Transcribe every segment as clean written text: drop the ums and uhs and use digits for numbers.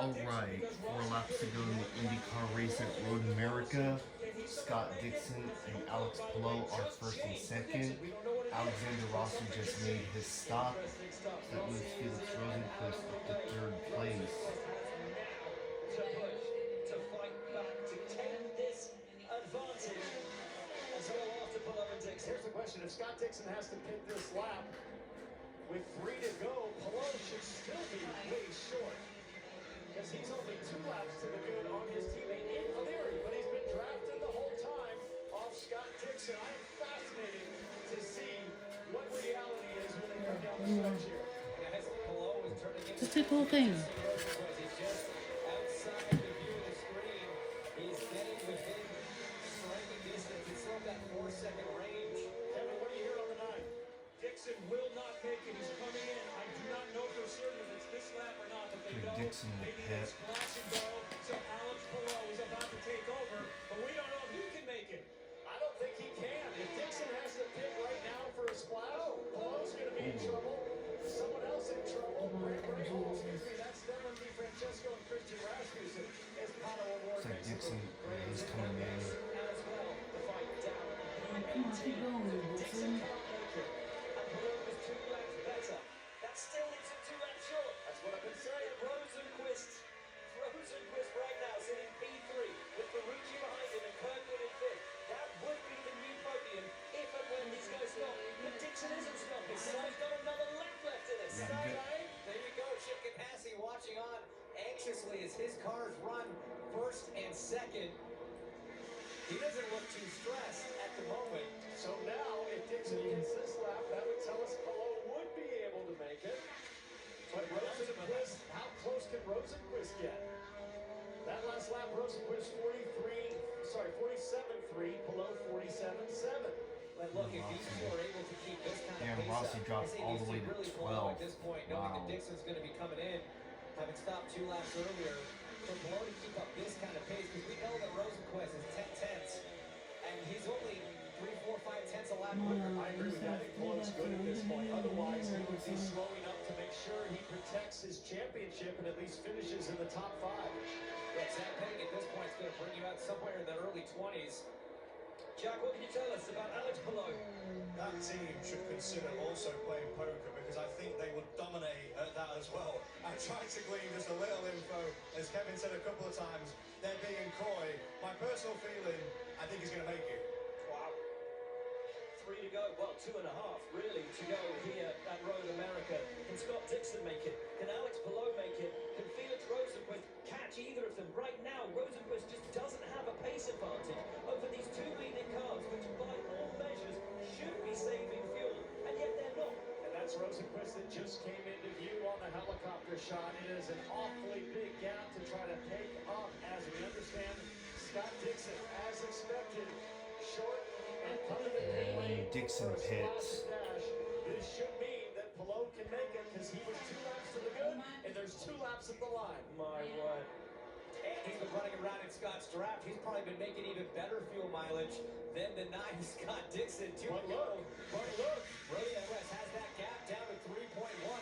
Alright, 4 laps to go in the IndyCar race at Road America. Scott Dixon and Alex Palou are first and second. Alexander Rossi just made his stop. That moves Felix Rosenqvist up to third place. To fight back, to take this advantage as well after Palou and Dixon. Here's the question: if Scott Dixon has to pit this lap with 3 to go, Palou should still be way short, because he's only 2 laps to the good on his teammate in theory, but he's been drafted the whole time off Scott Dixon. I am fascinated to see what reality is when they come down the stretch here. Guys, Palou is turning into Just take the whole thing. He's just outside the view of the screen. He's getting within striking distance. It's from that 4-second range. Kevin, what do you hear on the 9? Dixon will not make it. He's coming in. I do not know for certain if it's this lap or not, but they know Dixon will maybe pit. it's splash and go. So Alex Palou is about to take over, but we don't know if he can make it. I don't think he can. If Dixon has to pit right now for a splash, Palou's going to be in trouble. Someone else in trouble. That's Devlin DiFrancesco and Christian Rasmussen as Pato Award. Looks like Dixon is coming in. As well, the fight down. Come on, keep going, Dixon. And Palou was 2 laps better. That still leaves him 2 laps short. That's what I've been saying. Rosenqvist right now sitting P3 with Ferrucci behind him and Kirkwood in 5th. That would be the new podium if and when these guys stop. But Dixon isn't stopping, so he's got another lap left in this. There you go, Chip Ganassi watching on anxiously as his cars run 1st and 2nd. He doesn't look too stressed at the moment. So now, if Dixon gets this lap, that would tell us Palou would be able to make it. But Rosenqvist, how close can Rosenqvist get? That last lap, Rosenqvist 47.3, Palou 47.7. But look, if these two are able to keep this kind of pace Rossi up, dropped I all think the way these to two really 12. Palou at this point, knowing Wow. that Dixon's going to be coming in, having stopped 2 laps earlier. For Palou to keep up this kind of pace, because we know that Rosenqvist is 10 tenths, and he's only 3, 4, 5 tenths a lap quicker. I agree with that. I think Palou's good at this point. Otherwise, he would be slowing up to make sure he protects his championship and at least finishes in the top 5. Yeah, Zach Penning at this point is going to bring you out somewhere in the early 20s. Jack, what can you tell us about Alex Palou? That team should consider also playing poker, because I think they would dominate at that as well. I tried to glean just a little info. As Kevin said a couple of times, they're being coy. My personal feeling, I think he's going to make it. Wow. 3 to go, well, 2.5 really to go here at Road America. Can Scott Dixon make it? Can Alex Palou make it? Can Felix Rosenqvist catch either of them? Right now, Rosenqvist just doesn't have a pace advantage over these 2 leading cars, which by all measures should be saving fuel, and yet they're not. And that's Rosenqvist that just came into view on the helicopter shot. It is an awfully big gap to try to take up, as we understand. Scott Dixon, as expected, short and coming to pit lane. Dixon for a pits. splash and dash. This should mean that Palou can make it, because he was 2 laps to the good, and there's 2 laps at the line. My word. And he's been running around in Scott's draft. He's probably been making even better fuel mileage than the 9 Scott Dixon. But look, Rosenqvist has that gap down to 3.1.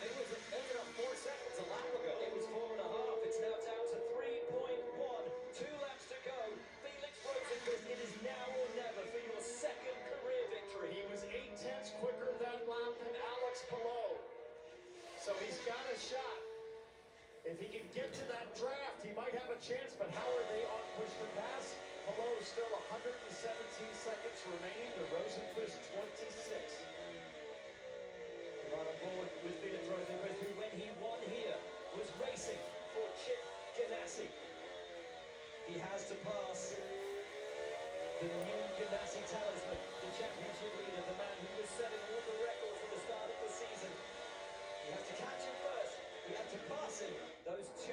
It was about 4 seconds a lap ago. It was 4.5. It's now down to 3.1. 2 laps to go. Felix Rosenqvist, it is now or never for your 2nd career victory. he was 8 tenths quicker that lap than Alex Palou. So he's got a shot. If he can get to that draft, he might have a chance, but how are they on push to pass? Palou is still 117 seconds remaining to Rosenqvist 26. Right on board with Felix Rosenqvist, who when he won here was racing for Chip Ganassi. He has to pass the new Ganassi talisman, the championship leader, the man who was setting all the records at the start of the season. You have to catch him first. You have to pass him. Those 2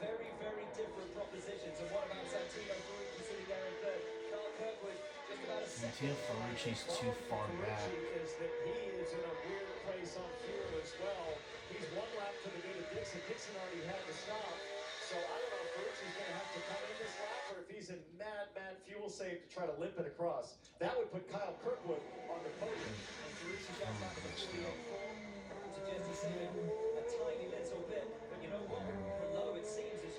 very, very different propositions. And what about Santino Ferrucci sitting there in 3rd? Carl Kirkwood just about a second. Santino Ferrucci's too far back. Is that he is in a weird place on fuel as well. He's 1 lap to the good of Dixon. Dixon already had to stop. So I don't know if Ferrucci's going to have to come in this lap, or if he's in mad fuel save to try to limp it across. That would put Kyle Kirkwood on the podium. And Ferrucci got back to 48.4. Suggest he's saving a tiny little bit. But you know what? Below it seems as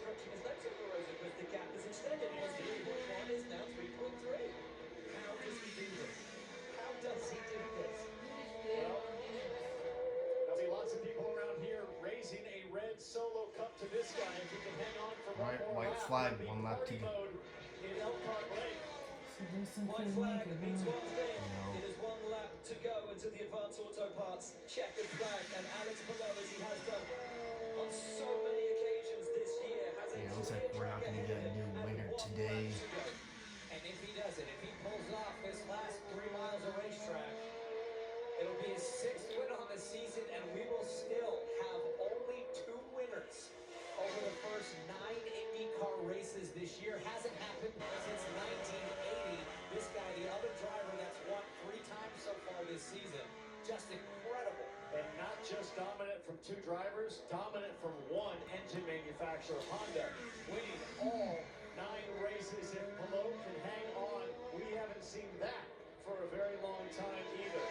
this guy if he can hang on for one Right, more white lap. flag, It'll be 1 lap to party go. mode in Elkhart Lake. So there's some White kid flag naked, means huh? one thing. No. It is 1 lap to go until the advanced auto parts checkered flag, and Alex Palou, as he has done on so many occasions this year, has a Yeah, it looks like clear we're not track gonna ahead get a of him new and winner 1 today. lap to go. And if he does it, if he pulls off this last 3 miles of racetrack, it'll be his 6th win on the season, and we will still have only 2 winners over the first 9 IndyCar races this year. Hasn't happened since 1980. This guy, the other driver that's won 3 times so far this season, just incredible. And not just dominant from 2 drivers, dominant from 1 engine manufacturer, Honda, winning all 9 races. If Palou can hang on, we haven't seen that for a very long time either.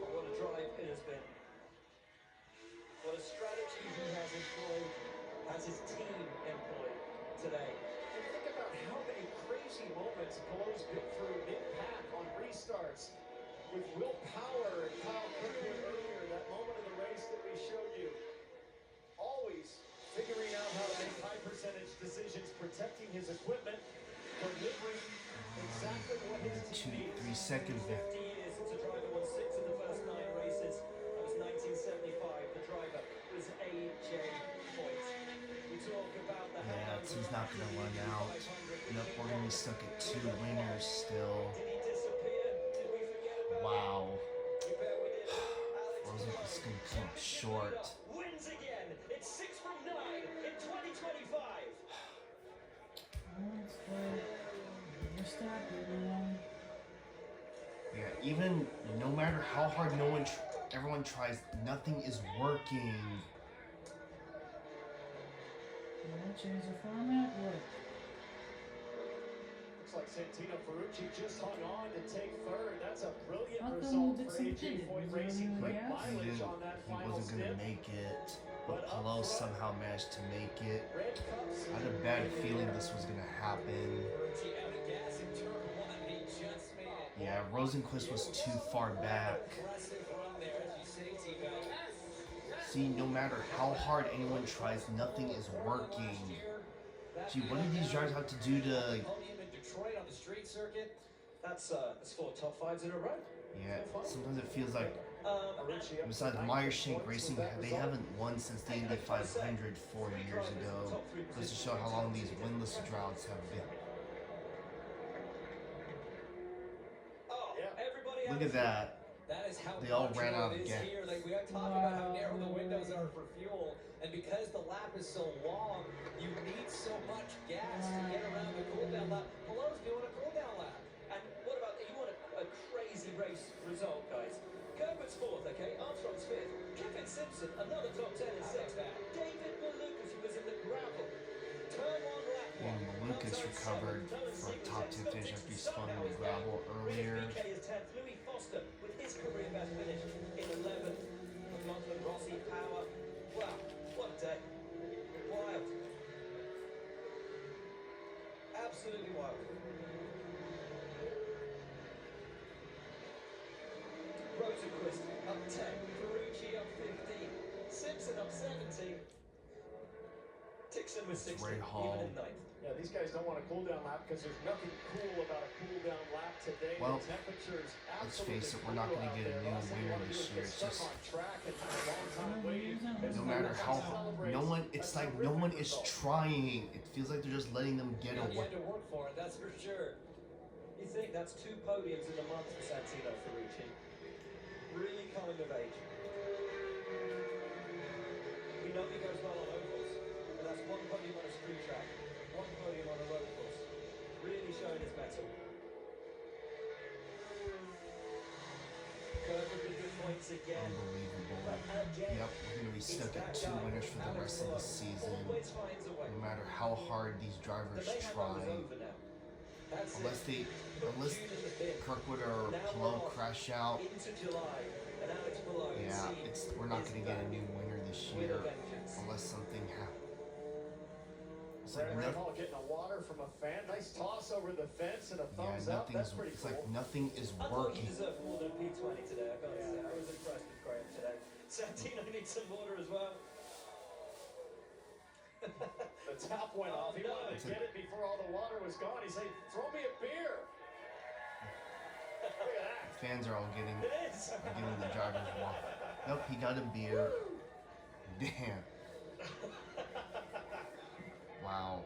But what a drive it has been. What a strategy he has employed, has his team employed today. And think about how many crazy moments Palou's been through mid-pack on restarts with Will Power and Kyle Kirkwood earlier, that moment of the race that we showed you. Always figuring out how to make high percentage decisions, protecting his equipment, delivering exactly what his team 2-3 needs. seconds there. 50 years since a driver won 6 of the first 9 races. That was 1975. The driver was A.J. Foyt. We talk about the Yeah, hangover he's not gonna run out. 500. Nope, we're gonna be stuck at 2 winners still. Did he disappear? Did we forget about Wow. him? You bet we did. Alex Rosen Palou, is gonna come up short. wins again. It's 6 from 9 in 2025. Let's go. Verstappen, man. Yeah, even no matter how hard everyone tries, nothing is working. Yeah, change the format. What? Looks like Santino Ferrucci just hung on to take 3rd. That's a brilliant How come result for Dixon A.J. did it? Foyt Was there Racing. any Quick gas? mileage on that He final wasn't gonna stint. make it, but Palou somehow managed to make it. Red Cups. I had a bad feeling this was gonna happen. Ferrucci out of gas in turn 1. He just made it. Yeah, Rosenquist was too far back. Impressive run there, as you say, T-Bell. See, no matter how hard anyone tries, nothing is working. Gee, what do these drivers have to do to... Podium in Detroit on the street circuit. That's 4 top 5s in a row. Yeah, sometimes it feels like, Ferrucci up to besides 19 Meyershank points Racing, with that they result. haven't won since the Indy 500 4 years ago. Goes to show how long these winless droughts have been. Oh, Yeah. everybody Look else. at that. That is how They all much ran out it of is gas. here. Like we are talking about how narrow the windows are for fuel, and because the lap is so long, you need so much gas to get around the cool down lap. Palou's doing a cool down lap, and what about you want a crazy race result, guys? Kirkwood's 4th, okay? Armstrong's 5th. Kevin Simpson, another top 10 and 6th. David Malukas, who was in the gravel. Turn 1 lap 1. And Lucas recovered for a top 10 finish after he spun in the gravel earlier. BK is 10th. Louis Foster with his career best finish in 11th. McLaughlin, Rossi, Power. Wow, what a day. Wild. Absolutely wild. Rosenquist up 10. Ferrucci up 15. Simpson up 17. Dixon was 16, Ray even Hall. in 9th. Yeah, these guys don't want a cool down lap because there's nothing cool about a cool down lap today. Well, the temperatures let's absolutely face it, we're not cool gonna out get a there. new Last thing you winner wanna do this is year. get It's stuck just on track and have a long time waiting. It's no not matter enough how to celebrate. no one, it's That's like a no one terrific is result. trying. It feels like they're just letting them get You away. had to work for it, that's for sure. You think that's 2 podiums in a month for Santino Ferrucci. Really coming of age. We know he goes well on ovals, but that's 1 podium on a street track, 1 podium on a road course. Really showing his mettle. Kirkwood with good points again. Unbelievable. But again, Yep, we're gonna be it's stuck that at 2 guy, winners for the Alex rest of the Palou, season. always finds a way. No matter how hard these The drivers mayhem try, is over now. That's unless it. Put unless June in the bin. Kirkwood or Now Palou we're off crash out, into July, and Alex Palou, yeah, we're not gonna get a new winner this with year a vengeance. unless something happens. It's like Brandon nothing. Hall getting a water from a fan. Nice toss over the fence and a Yeah, thumbs up. That's pretty it's cool. like nothing is I thought he working. deserved more than a P20 today. I gotta say, I was impressed with Graham today. Santino needs some water as well. The tap went off. He wanted to get it before all the water was gone. He said, throw me a beer. Look at that. Fans are all getting It is. the driver's walk. Nope, he got a beer. Damn. Wow.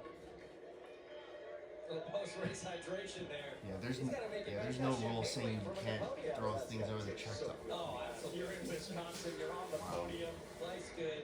The post-race hydration there. Yeah, there's He's gotta make it there's back no out. rule saying you can't throw things over the check. Oh, absolutely. You're in Wisconsin. You're on the podium. Life's good.